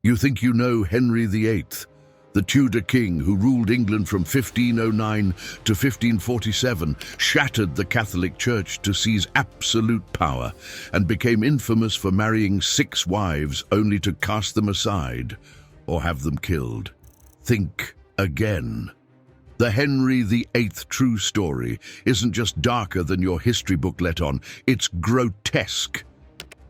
You think you know Henry VIII, the Tudor king who ruled England from 1509 to 1547, shattered the Catholic Church to seize absolute power, and became infamous for marrying 6 wives only to cast them aside or have them killed. Think again. The Henry VIII true story isn't just darker than your history book let on, it's grotesque.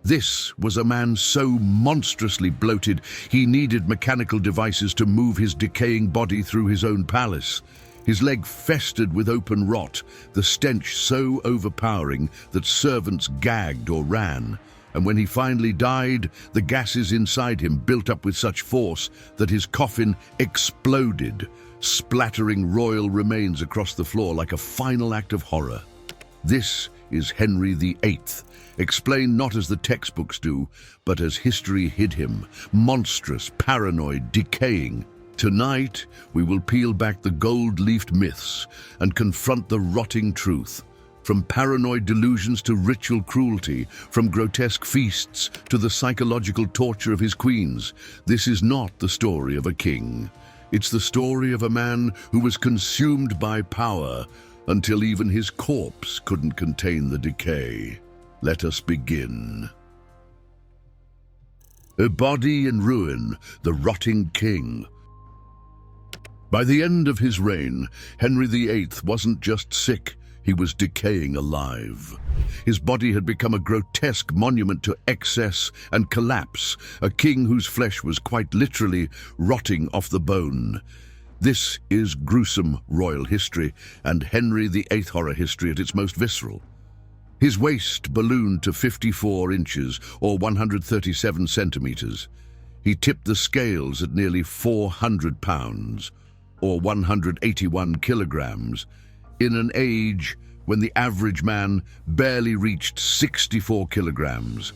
This was a man so monstrously bloated he needed mechanical devices to move his decaying body through his own palace. His leg festered with open rot, the stench so overpowering that servants gagged or ran. And when he finally died, the gases inside him built up with such force that his coffin exploded, splattering royal remains across the floor like a final act of horror. This is Henry VIII, explained not as the textbooks do, but as history hid him, monstrous, paranoid, decaying. Tonight, we will peel back the gold-leafed myths and confront the rotting truth. From paranoid delusions to ritual cruelty, from grotesque feasts to the psychological torture of his queens, this is not the story of a king. It's the story of a man who was consumed by power until even his corpse couldn't contain the decay. Let us begin. A body in ruin, the rotting king. By the end of his reign, Henry VIII wasn't just sick, he was decaying alive. His body had become a grotesque monument to excess and collapse, a king whose flesh was quite literally rotting off the bone. This is gruesome royal history, and Henry VIII horror history at its most visceral. His waist ballooned to 54 inches, or 137 centimeters. He tipped the scales at nearly 400 pounds, or 181 kilograms, in an age when the average man barely reached 64 kilograms.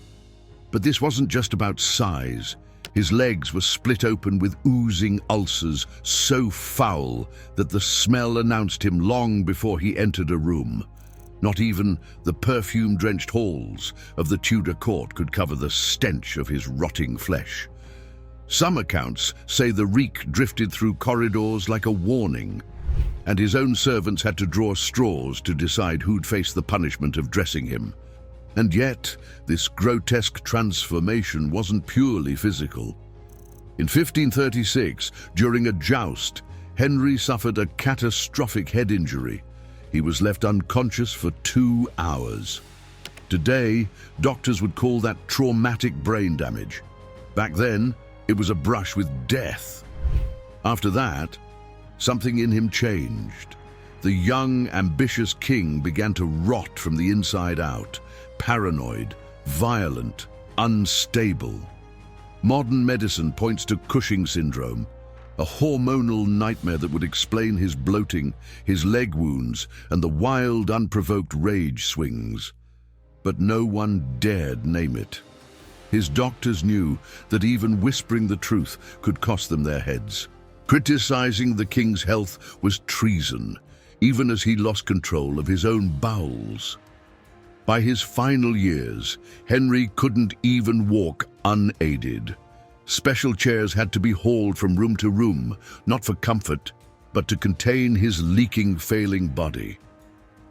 But this wasn't just about size. His legs were split open with oozing ulcers so foul that the smell announced him long before he entered a room. Not even the perfume-drenched halls of the Tudor court could cover the stench of his rotting flesh. Some accounts say the reek drifted through corridors like a warning, and his own servants had to draw straws to decide who'd face the punishment of dressing him. And yet, this grotesque transformation wasn't purely physical. In 1536, during a joust, Henry suffered a catastrophic head injury. He was left unconscious for 2 hours. Today, doctors would call that traumatic brain damage. Back then, it was a brush with death. After that, something in him changed. The young, ambitious king began to rot from the inside out, paranoid, violent, unstable. Modern medicine points to Cushing syndrome, a hormonal nightmare that would explain his bloating, his leg wounds, and the wild, unprovoked rage swings. But no one dared name it. His doctors knew that even whispering the truth could cost them their heads. Criticizing the king's health was treason, even as he lost control of his own bowels. By his final years, Henry couldn't even walk unaided. Special chairs had to be hauled from room to room, not for comfort, but to contain his leaking, failing body.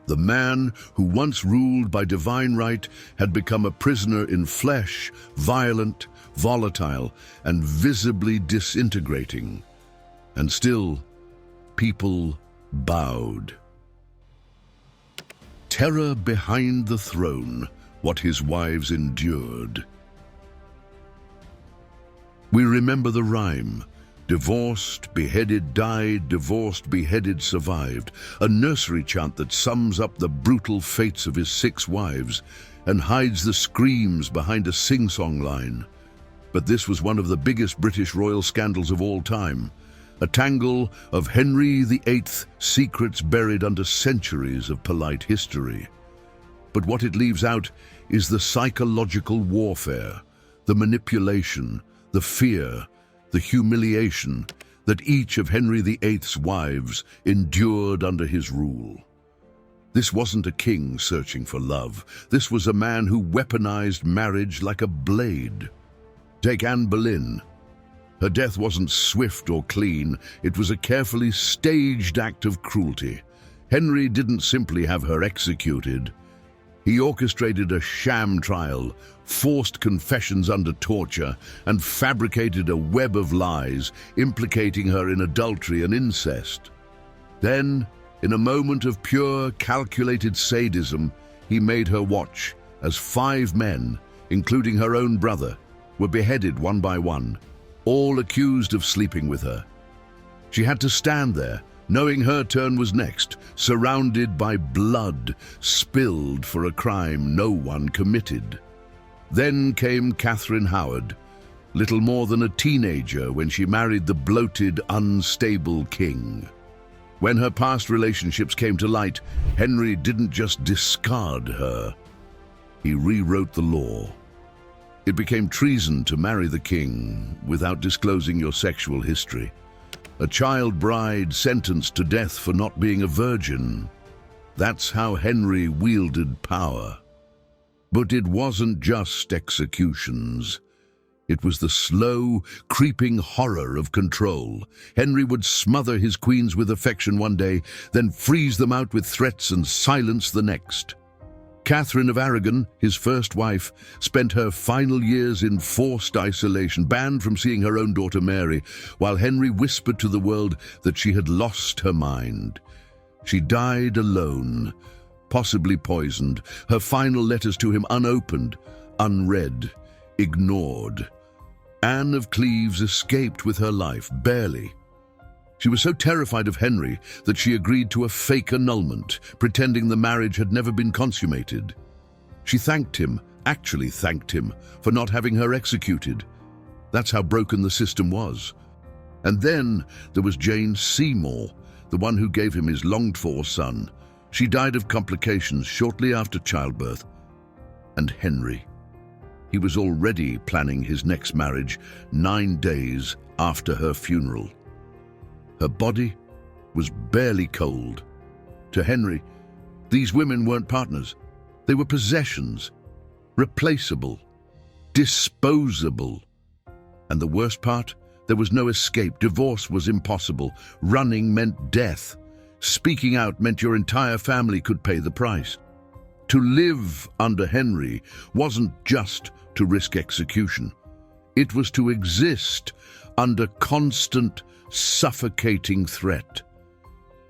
The man who once ruled by divine right had become a prisoner in flesh, violent, volatile, and visibly disintegrating. And still, people bowed. Terror behind the throne, what his wives endured. We remember the rhyme, divorced, beheaded, died, divorced, beheaded, survived, a nursery chant that sums up the brutal fates of his 6 wives and hides the screams behind a sing-song line. But this was one of the biggest British royal scandals of all time, a tangle of Henry VIII's secrets buried under centuries of polite history. But what it leaves out is the psychological warfare, the manipulation, the fear, the humiliation that each of Henry VIII's wives endured under his rule. This wasn't a king searching for love. This was a man who weaponized marriage like a blade. Take Anne Boleyn. Her death wasn't swift or clean, it was a carefully staged act of cruelty. Henry didn't simply have her executed. He orchestrated a sham trial, forced confessions under torture, and fabricated a web of lies, implicating her in adultery and incest. Then, in a moment of pure, calculated sadism, he made her watch as 5 men, including her own brother, were beheaded one by one, all accused of sleeping with her. She had to stand there, knowing her turn was next, surrounded by blood spilled for a crime no one committed. Then came Catherine Howard, little more than a teenager when she married the bloated, unstable king. When her past relationships came to light, Henry didn't just discard her. He rewrote the law. It became treason to marry the king without disclosing your sexual history. A child bride sentenced to death for not being a virgin. That's how Henry wielded power. But it wasn't just executions. It was the slow, creeping horror of control. Henry would smother his queens with affection one day, then freeze them out with threats and silence the next. Catherine of Aragon, his first wife, spent her final years in forced isolation, banned from seeing her own daughter Mary, while Henry whispered to the world that she had lost her mind. She died alone, possibly poisoned, her final letters to him unopened, unread, ignored. Anne of Cleves escaped with her life, barely. She was so terrified of Henry that she agreed to a fake annulment, pretending the marriage had never been consummated. She actually thanked him, for not having her executed. That's how broken the system was. And then there was Jane Seymour, the one who gave him his longed-for son. She died of complications shortly after childbirth. And Henry. He was already planning his next marriage 9 days after her funeral. Her body was barely cold. To Henry, these women weren't partners. They were possessions, replaceable, disposable. And the worst part, there was no escape. Divorce was impossible. Running meant death. Speaking out meant your entire family could pay the price. To live under Henry wasn't just to risk execution. It was to exist under constant, suffocating threat.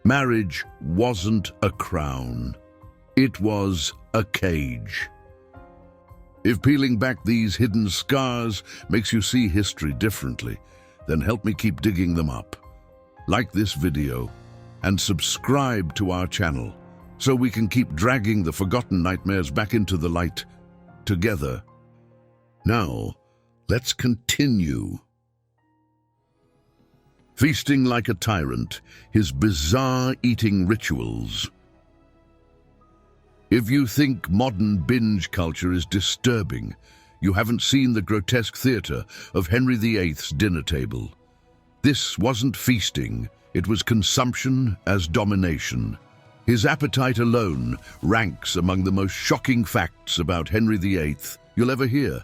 Marriage wasn't a crown. It was a cage. If peeling back these hidden scars makes you see history differently, then help me keep digging them up. Like this video and subscribe to our channel so we can keep dragging the forgotten nightmares back into the light together. Now, let's continue. Feasting like a tyrant, his bizarre eating rituals. If you think modern binge culture is disturbing, you haven't seen the grotesque theater of Henry VIII's dinner table. This wasn't feasting, it was consumption as domination. His appetite alone ranks among the most shocking facts about Henry VIII you'll ever hear.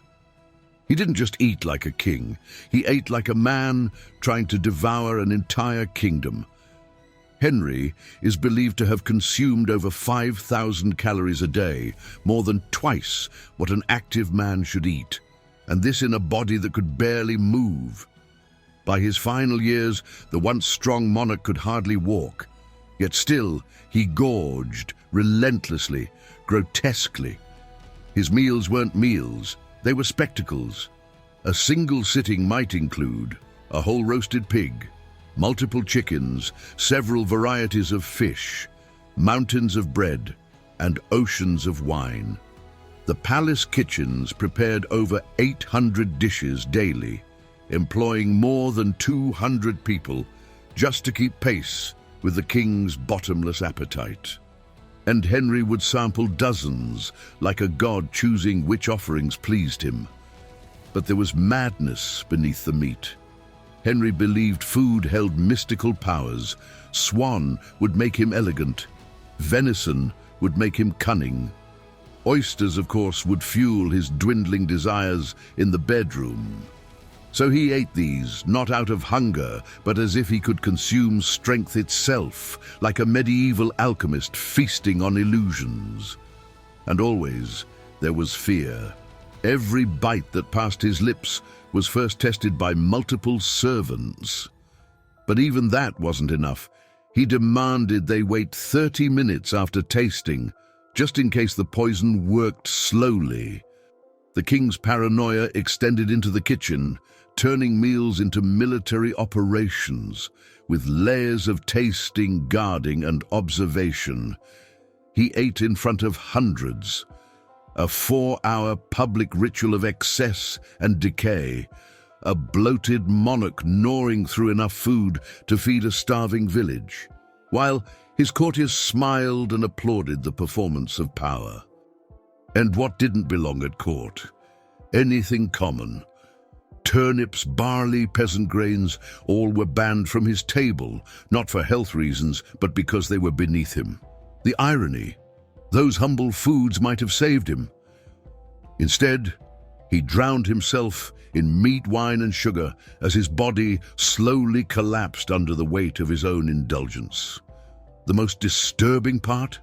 He didn't just eat like a king, he ate like a man trying to devour an entire kingdom. Henry is believed to have consumed over 5,000 calories a day, more than twice what an active man should eat, and this in a body that could barely move. By his final years, the once strong monarch could hardly walk, yet still he gorged relentlessly, grotesquely. His meals weren't meals. They were spectacles. A single sitting might include a whole roasted pig, multiple chickens, several varieties of fish, mountains of bread, and oceans of wine. The palace kitchens prepared over 800 dishes daily, employing more than 200 people just to keep pace with the king's bottomless appetite. And Henry would sample dozens, like a god choosing which offerings pleased him. But there was madness beneath the meat. Henry believed food held mystical powers. Swan would make him elegant. Venison would make him cunning. Oysters, of course, would fuel his dwindling desires in the bedroom. So he ate these, not out of hunger, but as if he could consume strength itself, like a medieval alchemist feasting on illusions. And always there was fear. Every bite that passed his lips was first tested by multiple servants. But even that wasn't enough. He demanded they wait 30 minutes after tasting, just in case the poison worked slowly. The king's paranoia extended into the kitchen, turning meals into military operations, with layers of tasting, guarding, and observation. He ate in front of hundreds, a 4-hour public ritual of excess and decay, a bloated monarch gnawing through enough food to feed a starving village, while his courtiers smiled and applauded the performance of power. And what didn't belong at court? Anything common. Turnips, barley, peasant grains, all were banned from his table, not for health reasons, but because they were beneath him. The irony, those humble foods might have saved him. Instead, he drowned himself in meat, wine, and sugar as his body slowly collapsed under the weight of his own indulgence. The most disturbing part?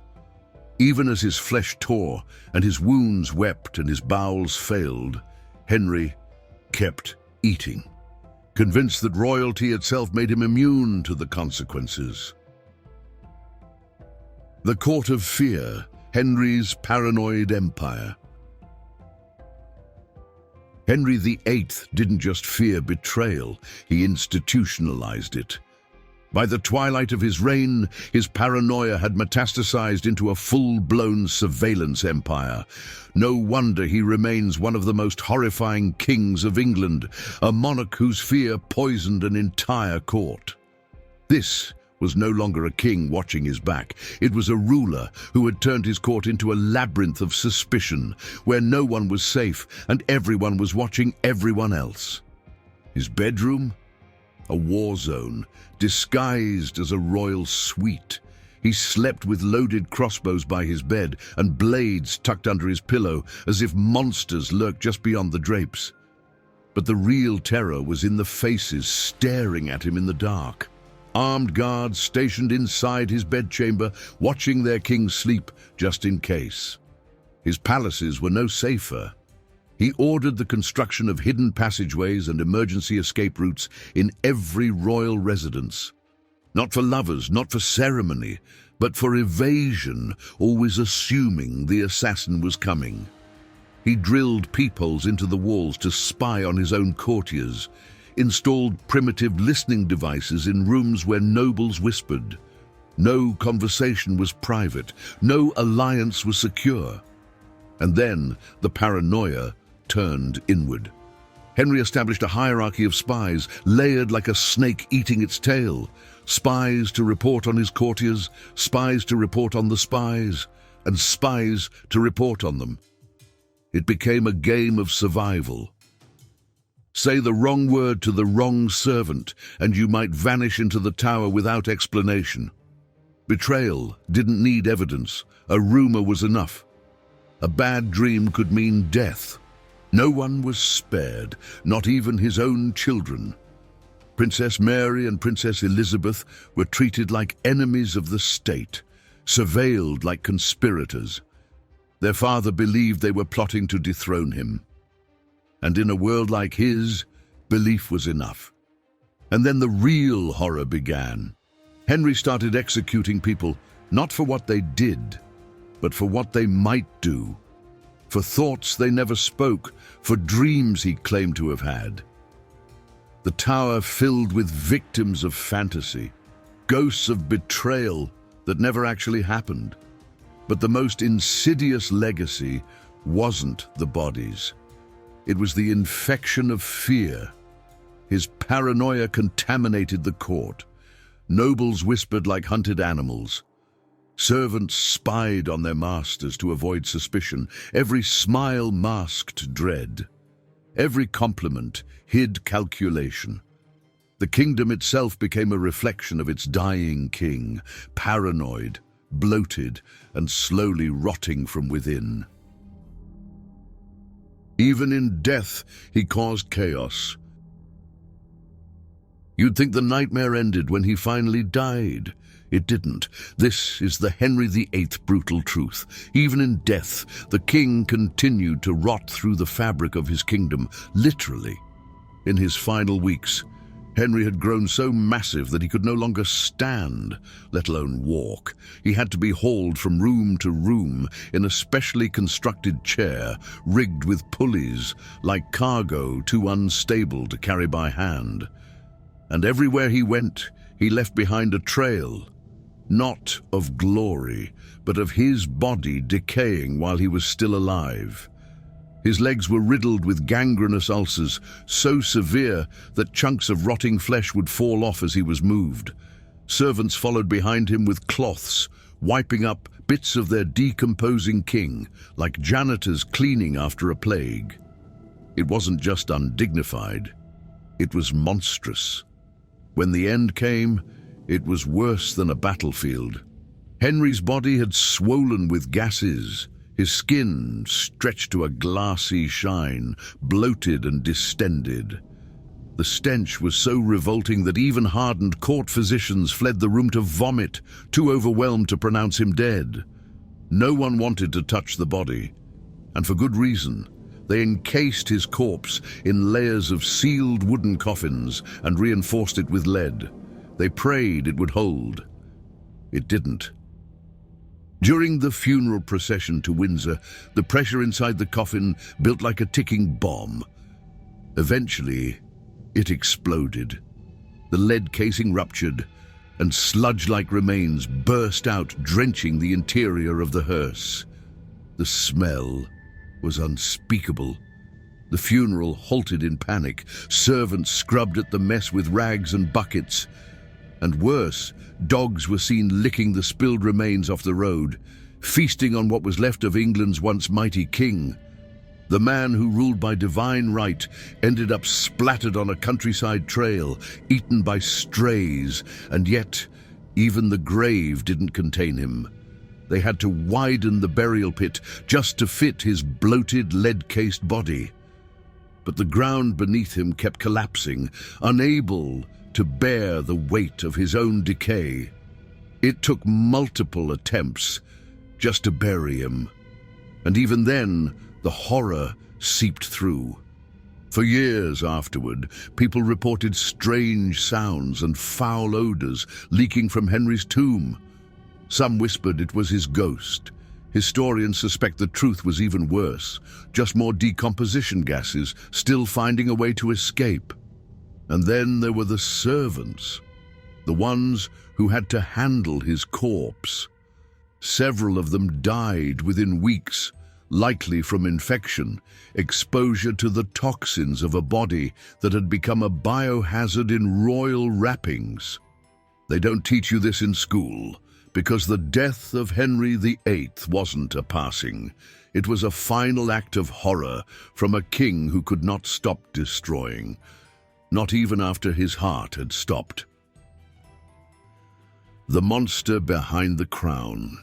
Even as his flesh tore and his wounds wept and his bowels failed, Henry kept eating, convinced that royalty itself made him immune to the consequences. The Court of Fear, Henry's paranoid empire. Henry VIII didn't just fear betrayal, he institutionalized it. By the twilight of his reign, his paranoia had metastasized into a full-blown surveillance empire. No wonder he remains one of the most horrifying kings of England, a monarch whose fear poisoned an entire court. This was no longer a king watching his back. It was a ruler who had turned his court into a labyrinth of suspicion, where no one was safe and everyone was watching everyone else. His bedroom? A war zone, disguised as a royal suite. He slept with loaded crossbows by his bed and blades tucked under his pillow, as if monsters lurked just beyond the drapes. But the real terror was in the faces staring at him in the dark. Armed guards stationed inside his bedchamber, watching their king sleep just in case. His palaces were no safer. He ordered the construction of hidden passageways and emergency escape routes in every royal residence. Not for lovers, not for ceremony, but for evasion, always assuming the assassin was coming. He drilled peepholes into the walls to spy on his own courtiers, installed primitive listening devices in rooms where nobles whispered. No conversation was private, no alliance was secure. And then the paranoia turned inward. Henry established a hierarchy of spies, layered like a snake eating its tail. Spies to report on his courtiers, spies to report on the spies, and spies to report on them. It became a game of survival. Say the wrong word to the wrong servant, and you might vanish into the tower without explanation. Betrayal didn't need evidence. A rumor was enough. A bad dream could mean death. No one was spared, not even his own children. Princess Mary and Princess Elizabeth were treated like enemies of the state, surveilled like conspirators. Their father believed they were plotting to dethrone him. And in a world like his, belief was enough. And then the real horror began. Henry started executing people, not for what they did, but for what they might do. For thoughts they never spoke, for dreams he claimed to have had. The tower filled with victims of fantasy, ghosts of betrayal that never actually happened. But the most insidious legacy wasn't the bodies. It was the infection of fear. His paranoia contaminated the court. Nobles whispered like hunted animals. Servants spied on their masters to avoid suspicion. Every smile masked dread. Every compliment hid calculation. The kingdom itself became a reflection of its dying king, paranoid, bloated, and slowly rotting from within. Even in death, he caused chaos. You'd think the nightmare ended when he finally died. It didn't. This is the Henry VIII brutal truth. Even in death, the king continued to rot through the fabric of his kingdom, literally. In his final weeks, Henry had grown so massive that he could no longer stand, let alone walk. He had to be hauled from room to room in a specially constructed chair, rigged with pulleys, like cargo too unstable to carry by hand. And everywhere he went, he left behind a trail, not of glory, but of his body decaying while he was still alive. His legs were riddled with gangrenous ulcers, so severe that chunks of rotting flesh would fall off as he was moved. Servants followed behind him with cloths, wiping up bits of their decomposing king, like janitors cleaning after a plague. It wasn't just undignified, it was monstrous. When the end came, it was worse than a battlefield. Henry's body had swollen with gases, his skin stretched to a glassy shine, bloated and distended. The stench was so revolting that even hardened court physicians fled the room to vomit, too overwhelmed to pronounce him dead. No one wanted to touch the body, and for good reason. They encased his corpse in layers of sealed wooden coffins and reinforced it with lead. They prayed it would hold. It didn't. During the funeral procession to Windsor, the pressure inside the coffin built like a ticking bomb. Eventually, it exploded. The lead casing ruptured, and sludge-like remains burst out, drenching the interior of the hearse. The smell was unspeakable. The funeral halted in panic. Servants scrubbed at the mess with rags and buckets. And worse, dogs were seen licking the spilled remains off the road, feasting on what was left of England's once mighty king. The man who ruled by divine right ended up splattered on a countryside trail, eaten by strays, and yet even the grave didn't contain him. They had to widen the burial pit just to fit his bloated, lead-cased body. But the ground beneath him kept collapsing, unable to bear the weight of his own decay. It took multiple attempts just to bury him, and even then, the horror seeped through. For years afterward, people reported strange sounds and foul odors leaking from Henry's tomb. Some whispered it was his ghost. Historians suspect the truth was even worse, just more decomposition gases still finding a way to escape. And then there were the servants, the ones who had to handle his corpse. Several of them died within weeks, likely from infection, exposure to the toxins of a body that had become a biohazard in royal wrappings. They don't teach you this in school, because the death of Henry VIII wasn't a passing. It was a final act of horror from a king who could not stop destroying, not even after his heart had stopped. The monster behind the crown.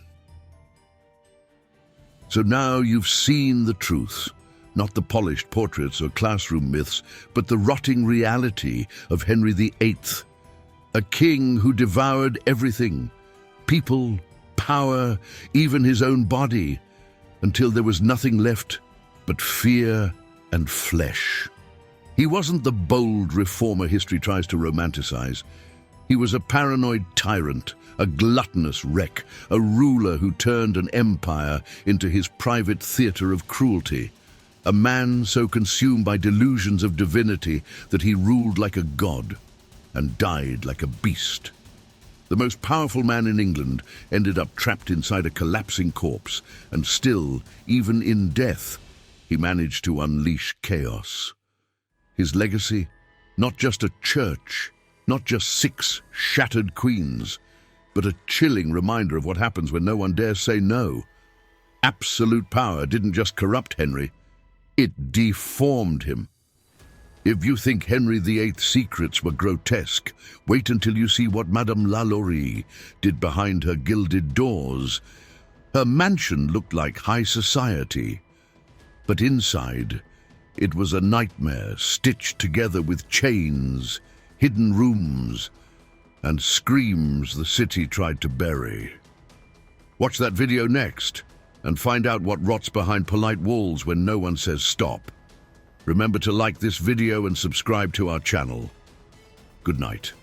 So now you've seen the truth, not the polished portraits or classroom myths, but the rotting reality of Henry VIII, a king who devoured everything, people, power, even his own body, until there was nothing left but fear and flesh. He wasn't the bold reformer history tries to romanticize. He was a paranoid tyrant, a gluttonous wreck, a ruler who turned an empire into his private theater of cruelty, a man so consumed by delusions of divinity that he ruled like a god and died like a beast. The most powerful man in England ended up trapped inside a collapsing corpse, and still, even in death, he managed to unleash chaos. His legacy, not just a church, not just 6 shattered queens, but a chilling reminder of what happens when no one dares say no. Absolute power didn't just corrupt Henry, it deformed him. If you think Henry VIII's secrets were grotesque, wait until you see what Madame Lalaurie did behind her gilded doors. Her mansion looked like high society, but inside, it was a nightmare stitched together with chains, hidden rooms, and screams the city tried to bury. Watch that video next and find out what rots behind polite walls when no one says stop. Remember to like this video and subscribe to our channel. Good night.